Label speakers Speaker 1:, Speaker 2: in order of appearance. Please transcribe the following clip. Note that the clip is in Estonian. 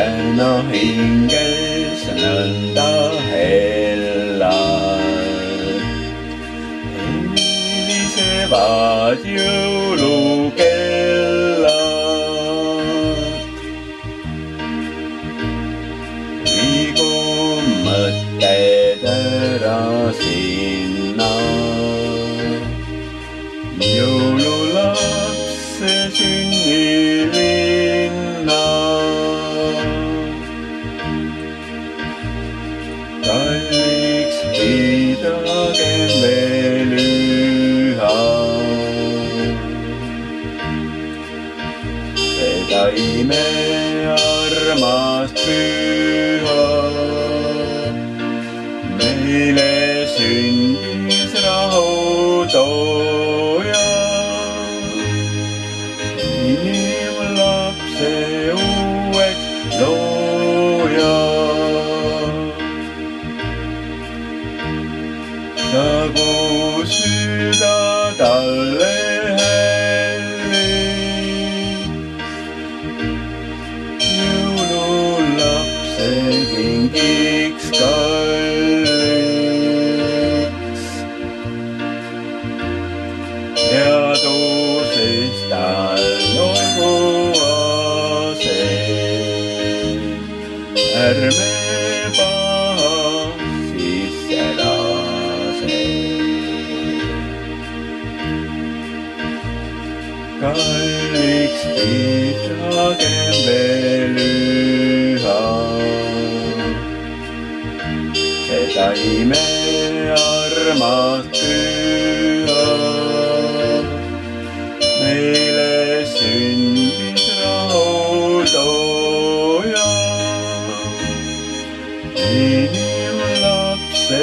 Speaker 1: täna hinges nõnda hellad. Helisevad jõulukellad. Viigu mõtted ära sinna, jõululapse sünnilinna. Kalliks pidagem veel üha seda imearmast püha. Meile sündis rahutooja, inimlapse uueks looja. Nagu süda talle hälliks, jõululapse kingiks kalliks. Teaduses tal olgu ase, ärme paha sisse lase. Kalliks pidagem veel üha seda imearmast püha. Meile sündis rahutooja, inimlapse